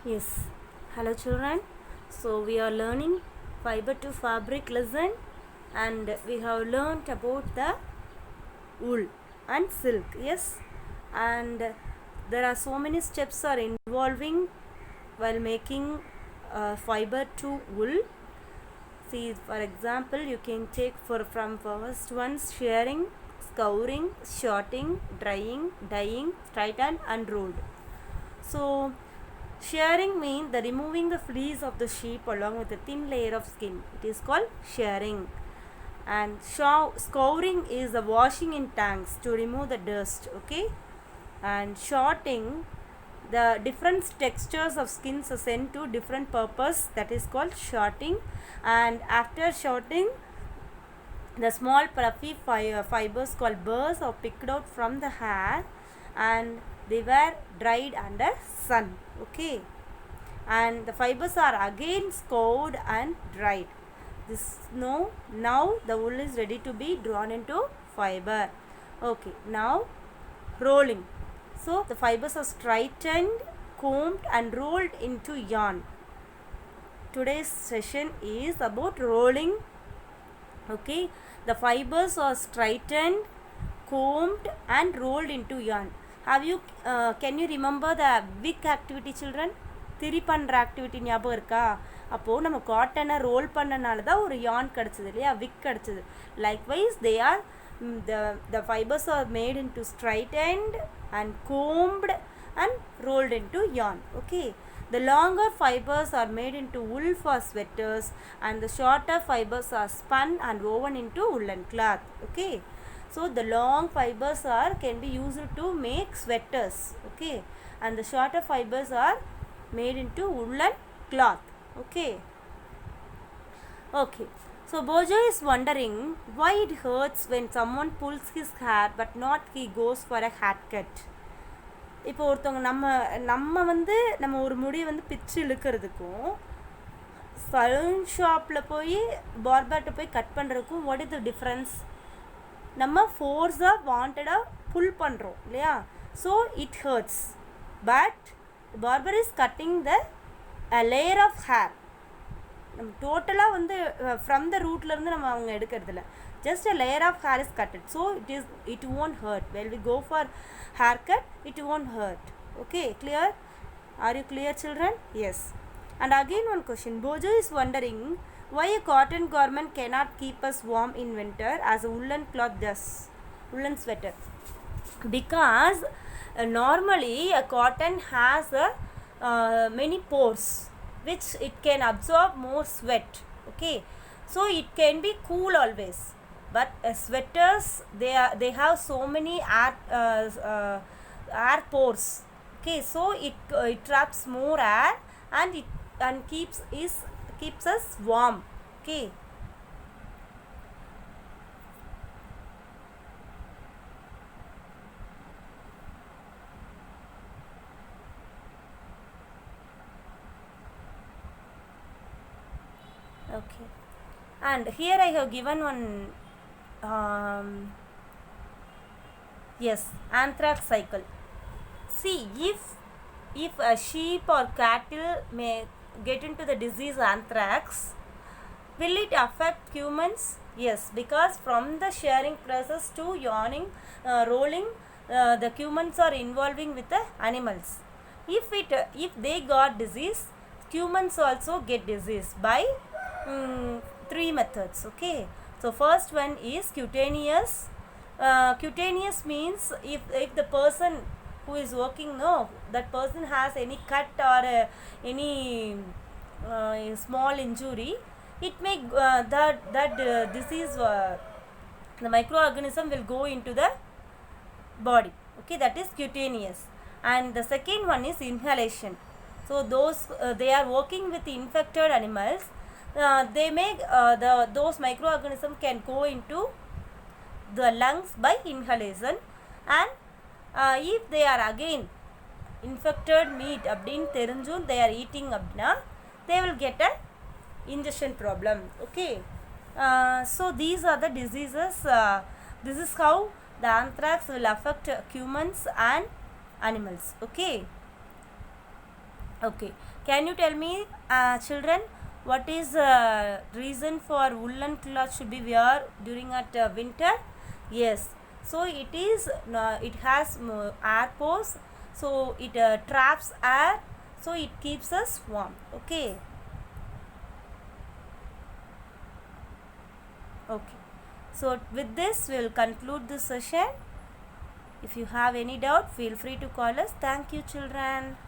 Yes, hello children. So we are learning fiber to fabric lesson, and we have learned about the wool and silk. Yes, and there are so many steps are involving while making fiber to wool. See, for example, you can take from first ones shearing, scouring, shorting, drying, dyeing, straightened and rolled. So shearing means the removing the fleece of the sheep along with a thin layer of skin. It is called shearing. And scouring is the washing in tanks to remove the dust. Okay. And shorting, the different textures of skins are sent to different purpose. That is called shorting. And after shorting, the small fluffy fibers called burrs are picked out from the hair and they were dried under sun. Okay, and the fibers are again scoured and dried. Now the wool is ready to be drawn into fiber. Okay, now rolling. So the fibers are straightened, combed and rolled into yarn. Today's session is about rolling. Okay, the fibers are straightened, combed and rolled into yarn. Can you remember the wick activity, children? திரி பண்ணுற activity ஞாபகம் இருக்கா? அப்போது நம்ம காட்டனை role பண்ணனால தான் ஒரு யான் கிடச்சிது இல்லையா, விக் கிடச்சிது. Likewise the fibers are made into straightened and combed and rolled into yarn. Okay, the longer fibers are made into wool for sweaters and the shorter fibers are spun and woven into woolen cloth. Okay, so the long fibers can be used to make sweaters. Okay, and the shorter fibers are made into woolen cloth. Okay, so Bojo is wondering why it hurts when someone pulls his hair but not he goes for a haircut. இப்போ ஒருத்தவங்க நம்ம ஒரு முடியை பிச்சு இழுக்கிறதுக்கும் salon ஷாப்பில் போய் பார்பர்கிட்ட போய் cut பண்ணுறதுக்கும் வாட் இஸ் த டிஃப்ரென்ஸ்? நம்ம ஃபோர்ஸாக வாண்டடாக புல் பண்ணுறோம் இல்லையா, so it hurts. But barber is cutting the layer of hair. நம்ம டோட்டலாக ஃப்ரம் த ரூட்லேருந்து நம்ம அவங்க எடுக்கிறது இல்லை, just a layer of hair is cutted, so it won't hurt. When we go for haircut, it won't hurt. Okay, clear? Are you clear, children? Yes. And again one question, Bojo is wondering why a cotton garment cannot keep us warm in winter as a woolen cloth does, woolen sweater. Because normally a cotton has many pores which it can absorb more sweat. Okay, so it can be cool always. But sweaters, they have so many air pores. Okay, so it traps more air and keeps us warm. Okay, and here I have given one yes, anthrax cycle. See, if a sheep or cattle may get into the disease anthrax, will it affect humans? Yes, because from the shearing process to yarning, rolling, the humans are involving with the animals. If they got disease, humans also get disease by 3 methods. Okay, so first one is cutaneous. Cutaneous means if the person who is working, that person has any cut or any small injury, it may that disease, the microorganism will go into the body. Okay, that is cutaneous. And the second one is inhalation. So those they are working with infected animals, they make those microorganisms can go into the lungs by inhalation. And if they are again infected meat அப்படின் தெரிஞ்சும் they are eating அப்படின்னா they will get a ingestion problem. Okay, so these are the diseases. This is how the anthrax will affect humans and animals. Okay, Okay. Can you tell me, children, what is reason for woolen cloth should be wear during at winter? Yes. So it is. It has air pores. So it traps air. So it keeps us warm. Okay. Okay. So with this, we will conclude this session. If you have any doubt, feel free to call us. Thank you, children.